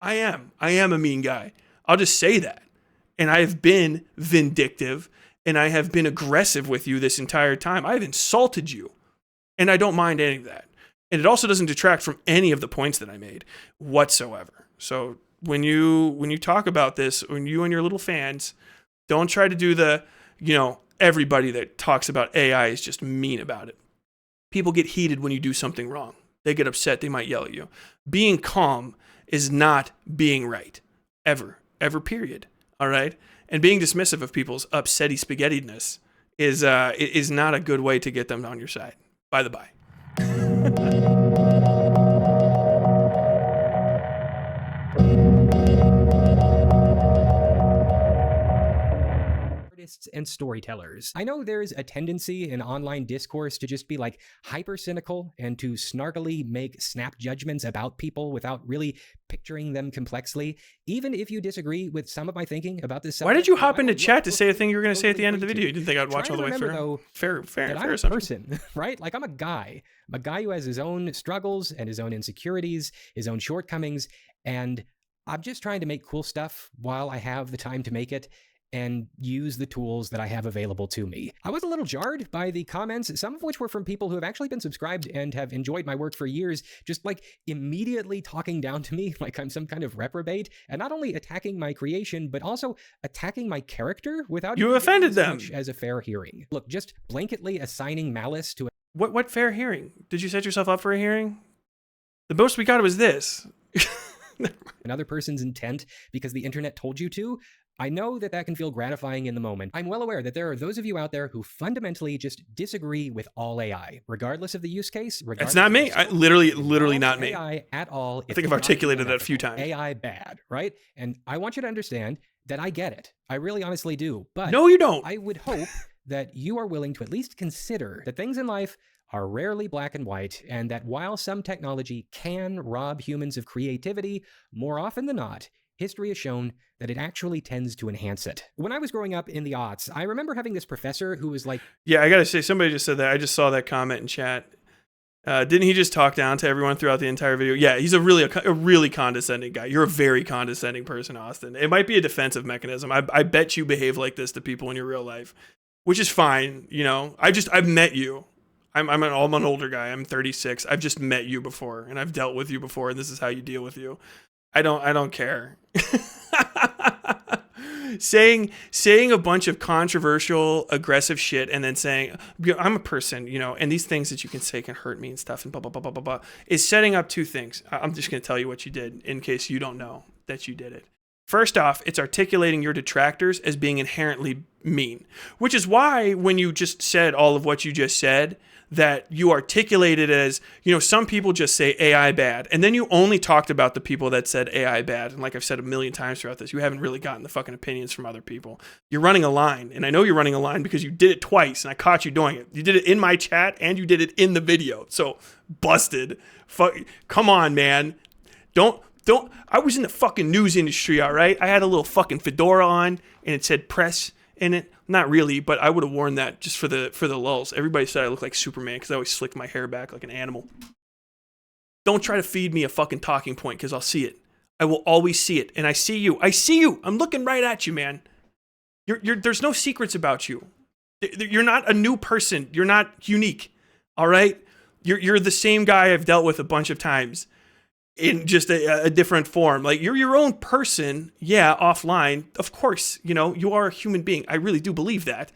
I am. I am a mean guy. I'll just say that. And I have been vindictive and I have been aggressive with you this entire time. I've insulted you. And I don't mind any of that. And it also doesn't detract from any of the points that I made whatsoever. So when you talk about this, when you and your little fans, don't try to do the, everybody that talks about AI is just mean about it. People get heated when you do something wrong. They get upset. They might yell at you. Being calm is not being right. Ever, period. All right? And being dismissive of people's upsetty spaghetti-ness is not a good way to get them on your side. By the by. And storytellers. I know there's a tendency in online discourse to just be like hyper cynical and to snarkily make snap judgments about people without really picturing them complexly. Even if you disagree with some of my thinking about this subject. Why did you hop into chat to say a thing you were going to say at the end of the video? You didn't think I'd watch all the way through? Fair I'm a person, right? Like I'm a guy who has his own struggles and his own insecurities, his own shortcomings, and I'm just trying to make cool stuff while I have the time to make it and use the tools that I have available to me. I was a little jarred by the comments, some of which were from people who have actually been subscribed and have enjoyed my work for years, just like immediately talking down to me like I'm some kind of reprobate, and not only attacking my creation, but also attacking my character without you offended them as a fair hearing. Look, just blanketly assigning malice to what fair hearing? Did you set yourself up for a hearing? The most we got was this. Another person's intent because the internet told you to. I know that can feel gratifying in the moment. I'm well aware that there are those of you out there who fundamentally just disagree with all AI, regardless of the use case. It's not me. Literally not me. AI at all. I think I've articulated that a few times. AI bad, right? And I want you to understand that I get it. I really honestly do. But no, you don't. I would hope that you are willing to at least consider that things in life are rarely black and white, and that while some technology can rob humans of creativity, more often than not, history has shown that it actually tends to enhance it. When I was growing up in the aughts, I remember having this professor who was like... Yeah, I gotta say, somebody just said that. I just saw that comment in chat. Didn't he just talk down to everyone throughout the entire video? Yeah, he's a really condescending guy. You're a very condescending person, Austin. It might be a defensive mechanism. I bet you behave like this to people in your real life, which is fine. I've met you. I'm an older guy. I'm 36. I've just met you before, and I've dealt with you before, and this is how you deal with you. I don't care. saying a bunch of controversial, aggressive shit and then saying, I'm a person, and these things that you can say can hurt me and stuff and blah, blah, blah, blah, blah, blah, is setting up two things. I'm just going to tell you what you did in case you don't know that you did it. First off, it's articulating your detractors as being inherently mean, which is why when you just said all of what you just said, that you articulated as, some people just say AI bad. And then you only talked about the people that said AI bad. And like I've said a million times throughout this, you haven't really gotten the fucking opinions from other people. You're running a line. And I know you're running a line because you did it twice and I caught you doing it. You did it in my chat and you did it in the video. So busted. Come on, man. Don't. I was in the fucking news industry, all right? I had a little fucking fedora on and it said press in it. Not really, but I would have worn that just for the lulz. Everybody said I looked like Superman because I always slicked my hair back like an animal. Don't try to feed me a fucking talking point because I'll see it. I will always see it. And I see you. I'm looking right at you, man. There's no secrets about you. You're not a new person. You're not unique. All right? You're the same guy I've dealt with a bunch of times in just a different form. Like, you're your own person. Yeah, offline. Of course, you are a human being. I really do believe that.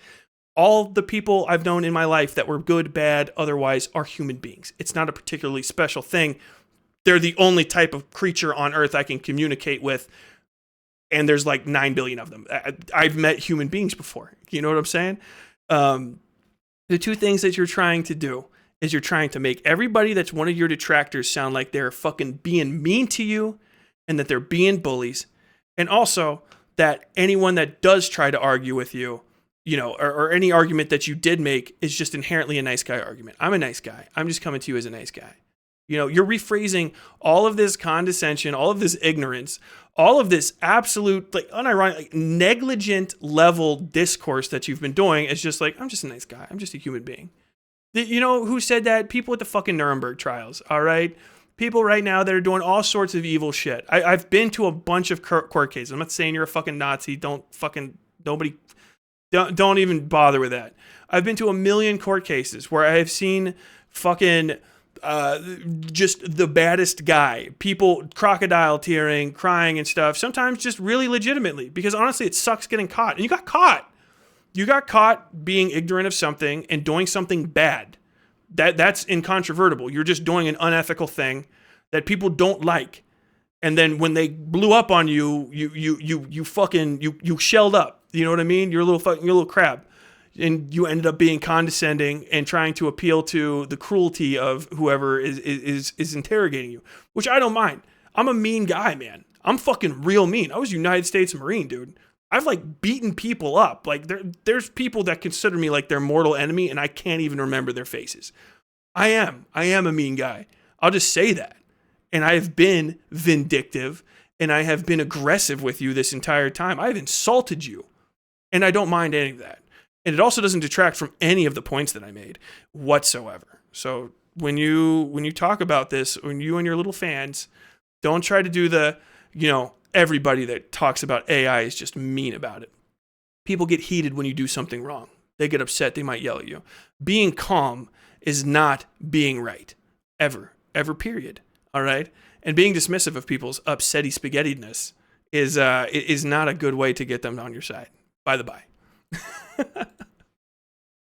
All the people I've known in my life that were good, bad, otherwise are human beings. It's not a particularly special thing. They're the only type of creature on earth I can communicate with. And there's like 9 billion of them. I've met human beings before. You know what I'm saying? The two things that you're trying to do is you're trying to make everybody that's one of your detractors sound like they're fucking being mean to you and that they're being bullies. And also that anyone that does try to argue with you, or any argument that you did make is just inherently a nice guy argument. I'm a nice guy. I'm just coming to you as a nice guy. You're rephrasing all of this condescension, all of this ignorance, all of this absolute, unironic, negligent level discourse that you've been doing is just like, I'm just a nice guy. I'm just a human being. Who said that? People at the fucking Nuremberg trials, all right? people right now that are doing all sorts of evil shit. I've been to a bunch of court cases. I'm not saying you're a fucking Nazi. Don't even bother with that. I've been to a million court cases where I have seen fucking just the baddest guy. People crocodile tearing, crying and stuff. Sometimes just really legitimately. Because honestly, it sucks getting caught. And you got caught. You got caught being ignorant of something and doing something bad. That's incontrovertible. You're just doing an unethical thing that people don't like. And then when they blew up on you, you shelled up. You know what I mean? You're a little crab. And you ended up being condescending and trying to appeal to the cruelty of whoever is interrogating you, which I don't mind. I'm a mean guy, man. I'm fucking real mean. I was United States Marine, dude. I've like beaten people up. Like there's people that consider me like their mortal enemy and I can't even remember their faces. I am a mean guy. I'll just say that. And I have been vindictive and I have been aggressive with you this entire time. I've insulted you and I don't mind any of that. And it also doesn't detract from any of the points that I made whatsoever. So when you talk about this, when you and your little fans, don't try to do the, everybody that talks about AI is just mean about it. People get heated when you do something wrong. They get upset. They might yell at you. Being calm is not being right. Ever, period. All right? And being dismissive of people's upsetty spaghetti-ness is not a good way to get them on your side. By the by.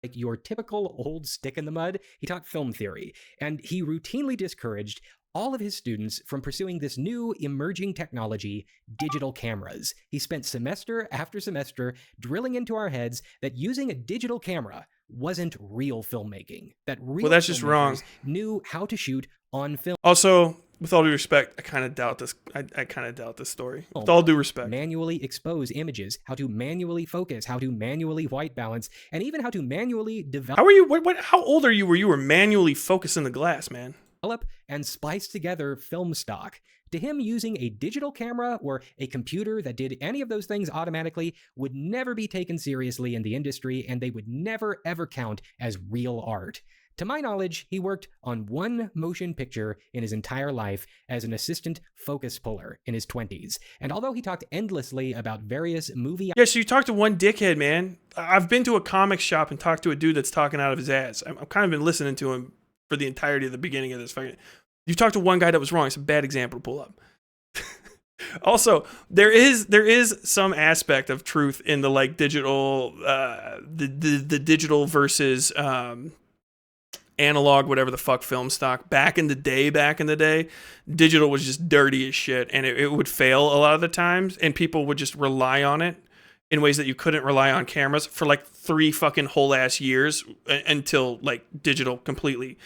Like your typical old stick in the mud, he taught film theory, and he routinely discouraged all of his students from pursuing this new emerging technology, digital cameras. He spent semester after semester drilling into our heads that using a digital camera wasn't real filmmaking. That real that's just wrong. Knew how to shoot on film. Also, with all due respect, I kind of doubt this. I kind of doubt this story. With all due respect. Manually expose images, how to manually focus, how to manually white balance, and even how to manually develop. How are you? How old are you where you were manually focusing the glass, man? And splice together film stock. To him, using a digital camera or a computer that did any of those things automatically would never be taken seriously in the industry, and they would never ever count as real art. To my knowledge, he worked on one motion picture in his entire life as an assistant focus puller in his 20s. And although he talked endlessly about various movie... Yeah, so you talked to one dickhead, man. I've been to a comic shop and talked to a dude that's talking out of his ass. I've kind of been listening to him for the entirety of the beginning of this fucking... You talked to one guy that was wrong. It's a bad example to pull up. Also, there is some aspect of truth in the like digital, the digital versus analog, whatever the fuck, film stock. Back in the day, digital was just dirty as shit, and it would fail a lot of the times, and people would just rely on it in ways that you couldn't rely on cameras for like 3 fucking whole ass years until like digital completely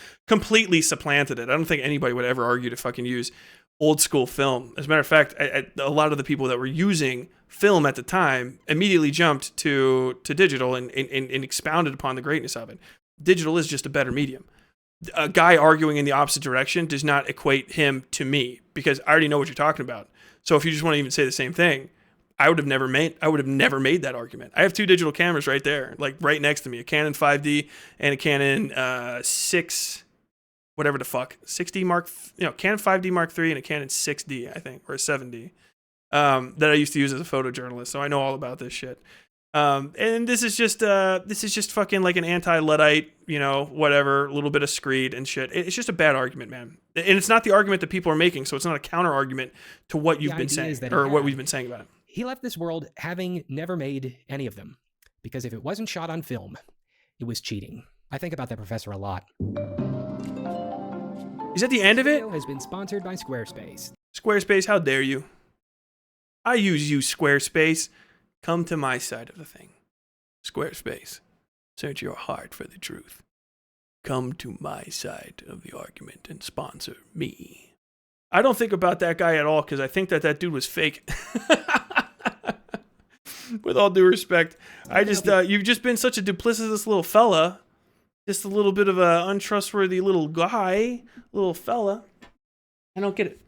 supplanted it. I don't think anybody would ever argue to fucking use old school film. As a matter of fact, a lot of the people that were using film at the time immediately jumped to digital and expounded upon the greatness of it. Digital is just a better medium. A guy arguing in the opposite direction does not equate him to me because I already know what you're talking about. So if you just want to even say the same thing, I would have never made that argument. I have 2 digital cameras right there, like right next to me, a Canon 5D and a Canon 6, whatever the fuck, 6D Mark, Canon 5D Mark III and a Canon 6D, I think, or a 7D, that I used to use as a photojournalist. So I know all about this shit. And this is just fucking like an anti-Luddite, whatever, a little bit of screed and shit. It's just a bad argument, man. And it's not the argument that people are making, so it's not a counter argument to what you've been saying or what we've been saying about it. He left this world having never made any of them, because if it wasn't shot on film, it was cheating. I think about that professor a lot. Is that the end of it? This video has been sponsored by Squarespace. Squarespace, how dare you? I use you, Squarespace. Come to my side of the thing. Squarespace, search your heart for the truth. Come to my side of the argument and sponsor me. I don't think about that guy at all because I think that dude was fake. With all due respect, you've just been such a duplicitous little fella. Just a little bit of a untrustworthy little guy, little fella. I don't get it.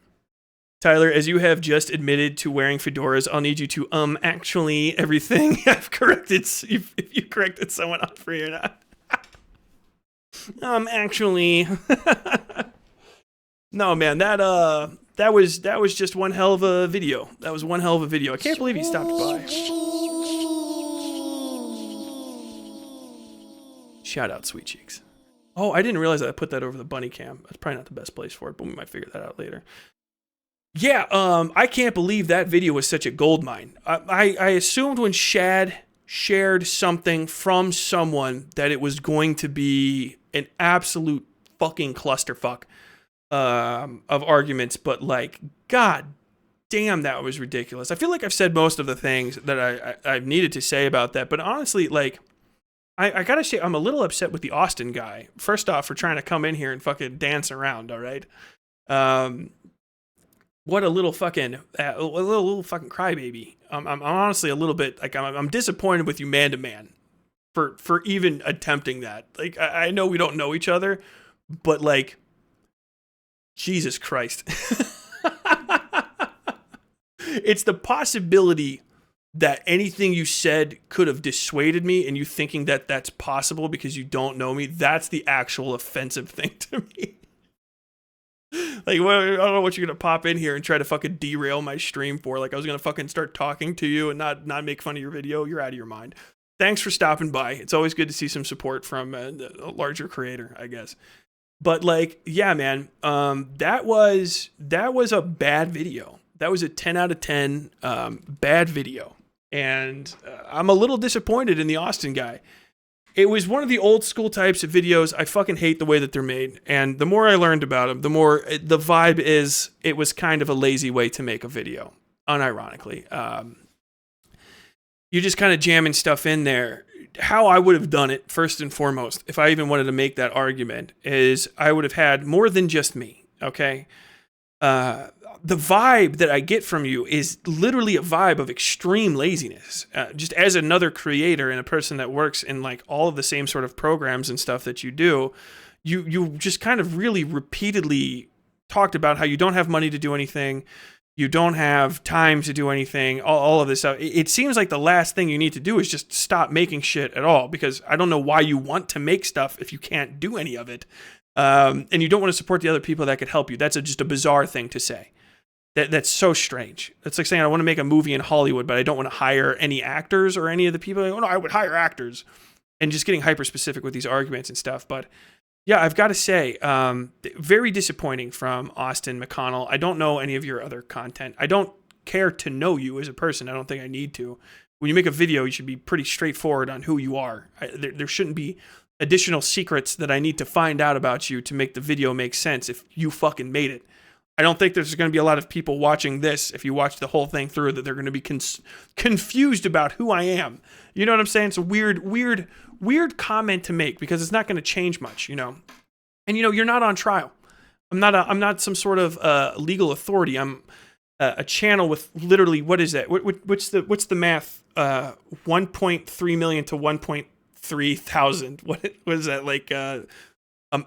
Tyler, as you have just admitted to wearing fedoras, I'll need you to actually everything I've corrected. If you corrected someone on free or not. Actually. No, man, that was just one hell of a video. That was one hell of a video. I can't believe he stopped by. Shout out, Sweet Cheeks. Oh, I didn't realize that I put that over the bunny cam. That's probably not the best place for it, but we might figure that out later. Yeah, I can't believe that video was such a goldmine. I assumed when Shad shared something from someone that it was going to be an absolute fucking clusterfuck of arguments, but like, god damn, that was ridiculous. I feel like I've said most of the things that I've needed to say about that, but honestly, like, I gotta say, I'm a little upset with the Austin guy. First off, for trying to come in here and fucking dance around, all right? What a little fucking crybaby. I'm honestly a little bit like I'm disappointed with you, man to man, for even attempting that. Like, I know we don't know each other, but like, Jesus Christ, it's the possibility that anything you said could have dissuaded me, and you thinking that that's possible because you don't know me. That's the actual offensive thing to me. Like, well, I don't know what you're gonna pop in here and try to fucking derail my stream for. Like, I was gonna fucking start talking to you and not make fun of your video. You're out of your mind. Thanks for stopping by. It's always good to see some support from a larger creator, I guess. But like, yeah, man, that was a bad video. That was a 10 out of 10 bad video, and I'm a little disappointed in the Austin guy. It was one of the old school types of videos. I fucking hate the way that they're made. And the more I learned about them, the more the vibe is it was kind of a lazy way to make a video, unironically. You're just kind of jamming stuff in there. How I would have done it, first and foremost, if I even wanted to make that argument, is I would have had more than just me, okay? The vibe that I get from you is literally a vibe of extreme laziness. Just as another creator and a person that works in like all of the same sort of programs and stuff that you do, you just kind of really repeatedly talked about how you don't have money to do anything, you don't have time to do anything, all of this stuff. It seems like the last thing you need to do is just stop making shit at all, because I don't know why you want to make stuff if you can't do any of it. And you don't want to support the other people that could help you. That's just a bizarre thing to say. That's so strange. It's like saying I want to make a movie in Hollywood, but I don't want to hire any actors or any of the people. Like, oh, no, I would hire actors. And just getting hyper specific with these arguments and stuff. But yeah, I've got to say, very disappointing from Austin McConnell. I don't know any of your other content. I don't care to know you as a person. I don't think I need to. When you make a video, you should be pretty straightforward on who you are. There shouldn't be additional secrets that I need to find out about you to make the video make sense if you fucking made it. I don't think there's going to be a lot of people watching this, if you watch the whole thing through, that they're going to be confused about who I am. You know what I'm saying? It's a weird comment to make, because it's not going to change much, you know? And, you know, you're not on trial. I'm not some sort of legal authority. I'm a channel with literally, what is that? What's the math? 1.3 million to 1.3 thousand. What was that, like?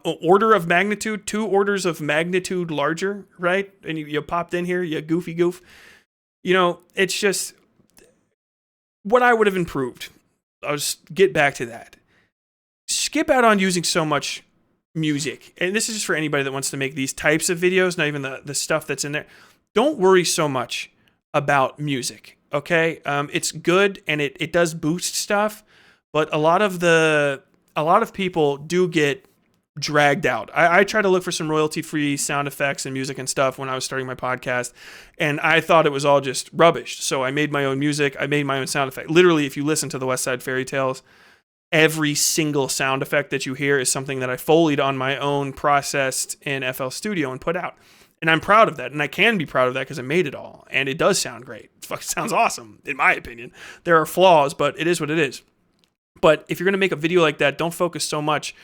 Order of magnitude, 2 orders of magnitude larger, right? And you popped in here, you goofy goof. You know, it's just what I would have improved. I'll just get back to that. Skip out on using so much music. And this is just for anybody that wants to make these types of videos, not even the stuff that's in there. Don't worry so much about music, okay? It's good and it does boost stuff, but a lot of people do get dragged out. I tried to look for some royalty-free sound effects and music and stuff when I was starting my podcast, and I thought it was all just rubbish. So I made my own music. I made my own sound effect. Literally, if you listen to the West Side Fairy Tales, every single sound effect that you hear is something that I Foleyed on my own, processed in FL Studio, and put out. And I'm proud of that, and I can be proud of that because I made it all, and it does sound great. It sounds awesome, in my opinion. There are flaws, but it is what it is. But if you're going to make a video like that, don't focus so much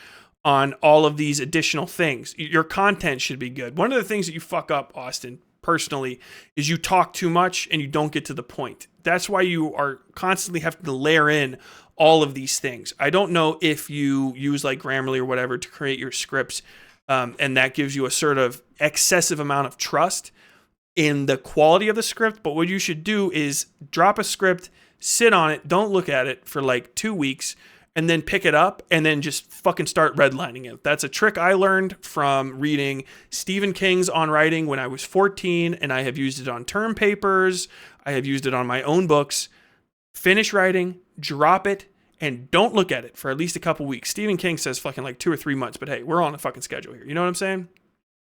on all of these additional things. Your content should be good. One of the things that you fuck up, Austin, personally, is you talk too much and you don't get to the point. That's why you are constantly having to layer in all of these things. I don't know if you use like Grammarly or whatever to create your scripts, and that gives you a sort of excessive amount of trust in the quality of the script, but what you should do is drop a script, sit on it, don't look at it for like 2 weeks, and then pick it up and then just fucking start redlining it. That's a trick I learned from reading Stephen King's On Writing when I was 14, and I have used it on term papers. I have used it on my own books. Finish writing, drop it, and don't look at it for at least a couple weeks. Stephen King says fucking like 2 or 3 months, but hey, we're on a fucking schedule here. You know what I'm saying?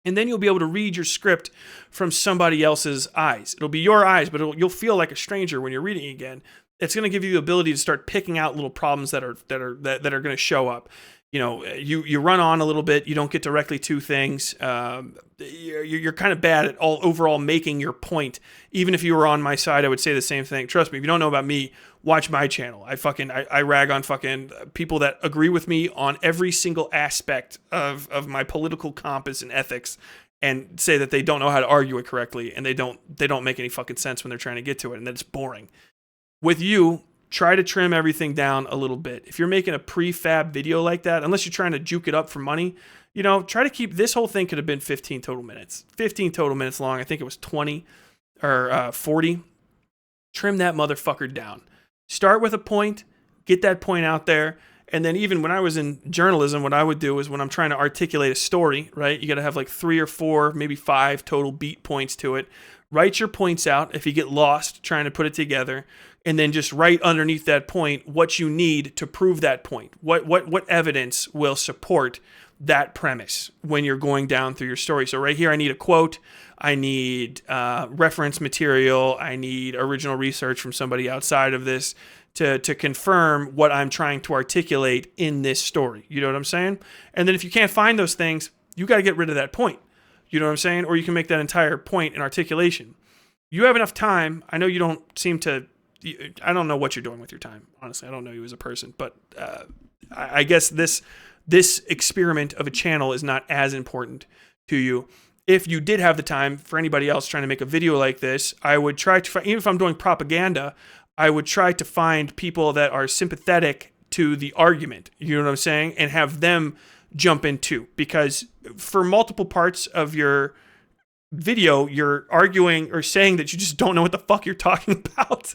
And then you'll be able to read your script from somebody else's eyes. It'll be your eyes, but you'll feel like a stranger when you're reading again. It's going to give you the ability to start picking out little problems that are going to show up. You know, you run on a little bit. You don't get directly to things. You're kind of bad at overall making your point. Even if you were on my side, I would say the same thing. Trust me, if you don't know about me, watch my channel. I rag on fucking people that agree with me on every single aspect of my political compass and ethics, and say that they don't know how to argue it correctly, and they don't make any fucking sense when they're trying to get to it, and that it's boring. With you, try to trim everything down a little bit. If you're making a prefab video like that, unless you're trying to juke it up for money, you know, try to keep, this whole thing could have been 15 total minutes. 15 total minutes long. I think it was 20 or 40. Trim that motherfucker down. Start with a point, get that point out there. And then even when I was in journalism, what I would do is when I'm trying to articulate a story, right? You got to have like 3 or 4, maybe 5 total beat points to it. Write your points out if you get lost trying to put it together, and then just write underneath that point what you need to prove that point. What evidence will support that premise when you're going down through your story. So right here, I need a quote. I need reference material. I need original research from somebody outside of this to confirm what I'm trying to articulate in this story. You know what I'm saying? And then if you can't find those things, you got to get rid of that point. You know what I'm saying? Or you can make that entire point in articulation. You have enough time. I know you don't seem to, I don't know what you're doing with your time. Honestly, I don't know you as a person, but I guess this experiment of a channel is not as important to you. If you did have the time, for anybody else trying to make a video like this, I would try to find, even if I'm doing propaganda, I would try to find people that are sympathetic to the argument, you know what I'm saying, and have them jump in too. Because for multiple parts of your video, you're arguing or saying that you just don't know what the fuck you're talking about.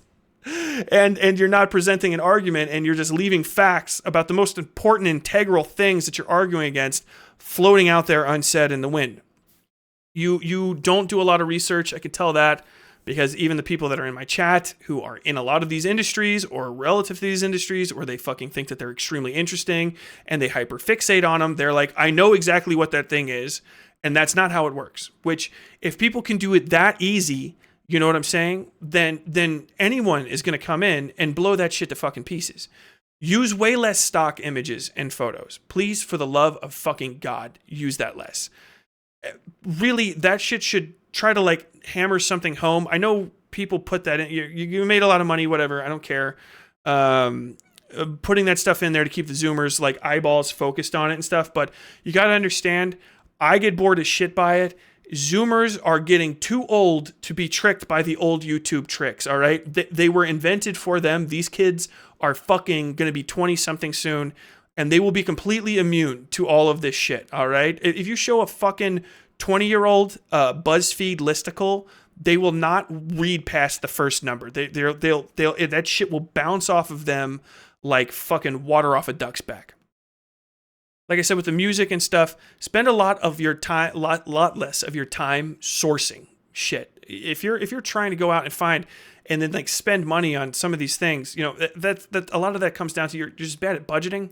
And you're not presenting an argument, and you're just leaving facts about the most important integral things that you're arguing against floating out there unsaid in the wind. You don't do a lot of research, I can tell that, because even the people that are in my chat who are in a lot of these industries or relative to these industries, or they fucking think that they're extremely interesting and they hyperfixate on them, they're like, I know exactly what that thing is, and that's not how it works. Which, if people can do it that easy, you know what I'm saying? Then anyone is going to come in and blow that shit to fucking pieces. Use way less stock images and photos. Please, for the love of fucking God, use that less. Really, that shit should try to like hammer something home. I know people put that in. You made a lot of money, whatever. I don't care. Putting that stuff in there to keep the Zoomers like eyeballs focused on it and stuff. But you got to understand, I get bored as shit by it. Zoomers are getting too old to be tricked by the old YouTube tricks, all right? They were invented for them. These kids are fucking going to be 20-something soon, and they will be completely immune to all of this shit, all right? If you show a fucking 20-year-old BuzzFeed listicle, they will not read past the first number. They'll that shit will bounce off of them like fucking water off a duck's back. Like I said, with the music and stuff, spend a lot of your time, lot less of your time sourcing shit. If you're trying to go out and find, and then like spend money on some of these things, you know, that a lot of that comes down to you're just bad at budgeting.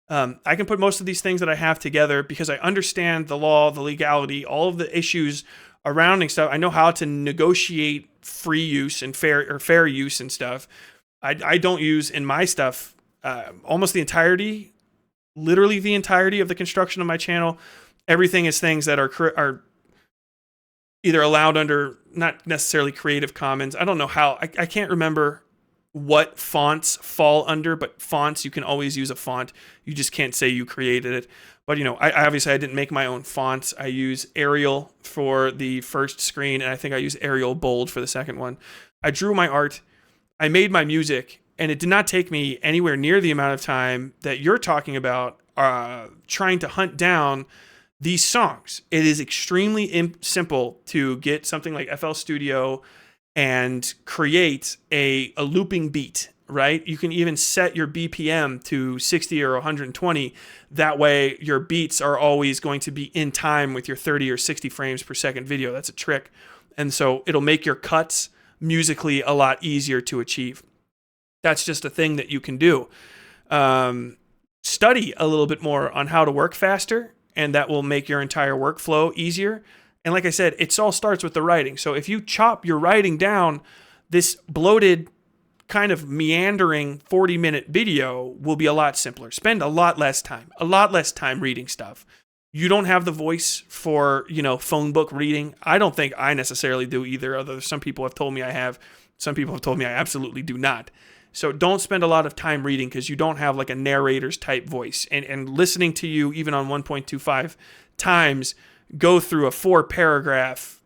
I can put most of these things that I have together because I understand the law, the legality, all of the issues surrounding stuff. I know how to negotiate free use and fair use and stuff. I don't use in my stuff almost the entirety. Literally the entirety of the construction of my channel, everything is things that are either allowed under, not necessarily Creative Commons. I don't know how, I can't remember what fonts fall under, but fonts, you can always use a font. You just can't say you created it. But, you know, I obviously I didn't make my own fonts. I use Arial for the first screen, and I think I use Arial Bold for the second one. I drew my art. I made my music. And it did not take me anywhere near the amount of time that you're talking about trying to hunt down these songs. It is extremely simple to get something like FL Studio and create a looping beat, right? You can even set your BPM to 60 or 120. That way your beats are always going to be in time with your 30 or 60 frames per second video. That's a trick. And so it'll make your cuts musically a lot easier to achieve. That's just a thing that you can do. Study a little bit more on how to work faster, and that will make your entire workflow easier. And like I said, it all starts with the writing. So if you chop your writing down, this bloated, kind of meandering 40-minute video will be a lot simpler. Spend a lot less time reading stuff. You don't have the voice for, phone book reading. I don't think I necessarily do either, although some people have told me I have. Some people have told me I absolutely do not. So don't spend a lot of time reading because you don't have like a narrator's type voice. And listening to you, even on 1.25 times, go through a 4-paragraph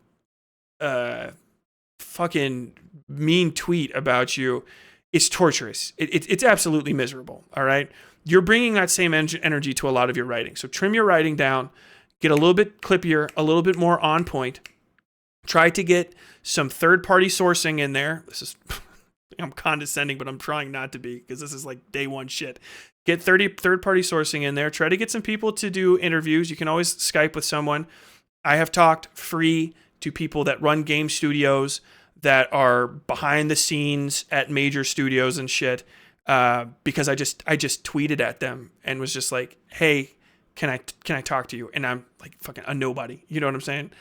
fucking mean tweet about you, it's torturous. It's absolutely miserable, all right? You're bringing that same energy to a lot of your writing. So trim your writing down, get a little bit clippier, a little bit more on point. Try to get some third-party sourcing in there. This is... I'm condescending, but I'm trying not to be because this is like day one shit. Get third-party sourcing in there. Try to get some people to do interviews. You can always Skype with someone. I have talked free to people that run game studios that are behind the scenes at major studios and shit because I just tweeted at them and was just like, hey, can I talk to you? And I'm like fucking a nobody. You know what I'm saying?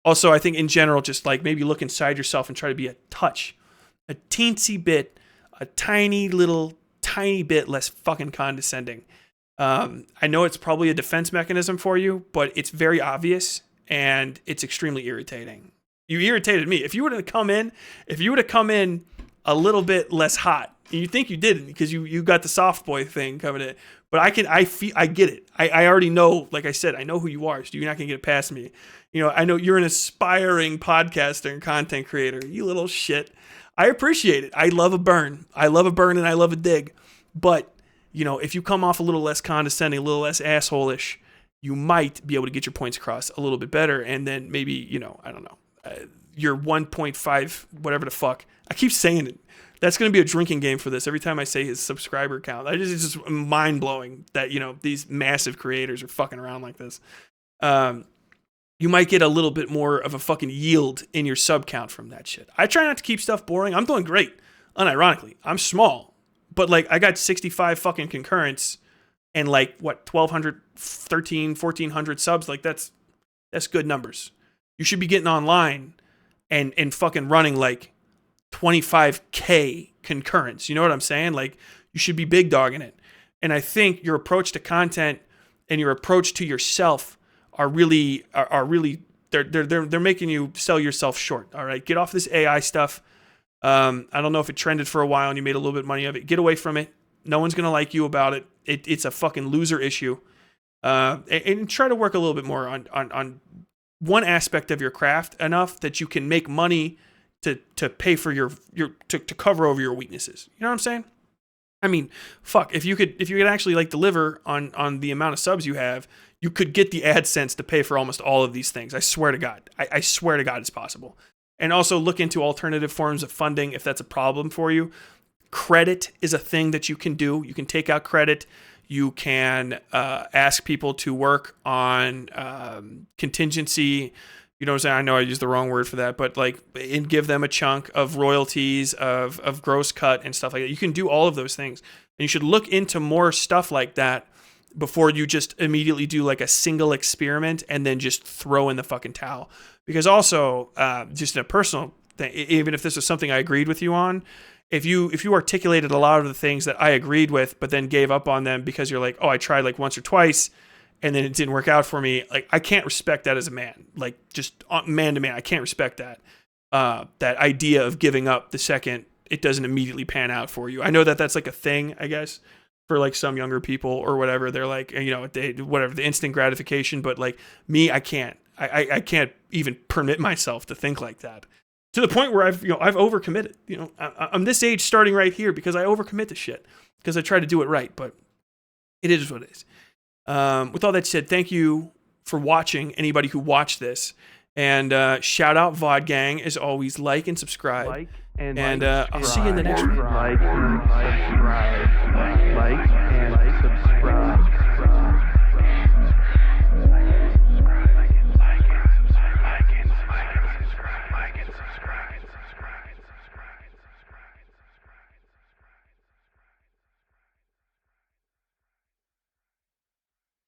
Also, I think in general, just like maybe look inside yourself and try to be a teensy bit, a tiny bit less fucking condescending. I know it's probably a defense mechanism for you, but it's very obvious and it's extremely irritating. You irritated me. If you would have come in a little bit less hot, and you think you didn't because you got the soft boy thing coming in, but I get it. I already know, like I said, I know who you are, so you're not gonna get it past me. I know you're an aspiring podcaster and content creator. You little shit. I appreciate it. I love a burn. And I love a dig. But, if you come off a little less condescending, a little less asshole-ish, you might be able to get your points across a little bit better. And then maybe, I don't know, your 1.5, whatever the fuck. I keep saying it. That's going to be a drinking game for this. Every time I say his subscriber count, it's just mind-blowing that, these massive creators are fucking around like this. You might get a little bit more of a fucking yield in your sub count from that shit. I try not to keep stuff boring. I'm doing great. Unironically, I'm small, but like I got 65 fucking concurrents and like what 1,200, 1,400 subs. Like that's good numbers. You should be getting online and fucking running like 25K concurrents. You know what I'm saying? Like you should be big dogging it. And I think your approach to content and your approach to yourself are really they're making you sell yourself short. All right, get off this AI stuff. I don't know if it trended for a while and you made a little bit of money of it. Get away from it. No one's gonna like you about it. It's a fucking loser issue. And try to work a little bit more on one aspect of your craft enough that you can make money to pay for your to cover over your weaknesses. You know what I'm saying? I mean, fuck, if you could actually like deliver on the amount of subs you have, you could get the AdSense to pay for almost all of these things. I swear to God. I swear to God it's possible. And also look into alternative forms of funding if that's a problem for you. Credit is a thing that you can do. You can take out credit. You can ask people to work on contingency. You know what I'm saying? I know I used the wrong word for that, but like, and give them a chunk of royalties, of gross cut and stuff like that. You can do all of those things. And you should look into more stuff like that before you just immediately do like a single experiment and then just throw in the fucking towel. Because also, just in a personal thing, even if this was something I agreed with you on, if you articulated a lot of the things that I agreed with, but then gave up on them because you're like, oh, I tried like once or twice and then it didn't work out for me, like I can't respect that as a man. Like just man to man, I can't respect that. That idea of giving up the second it doesn't immediately pan out for you. I know that that's like a thing, I guess, for like some younger people or whatever. They're like, whatever, the instant gratification. But like me, I can't. I can't even permit myself to think like that. To the point where I've overcommitted. I'm this age starting right here because I overcommit to shit because I try to do it right. But it is what it is. With all that said, thank you for watching. Anybody who watched this. And shout out VOD Gang. As always, like and subscribe. And I'll see you in the next one. Like and subscribe.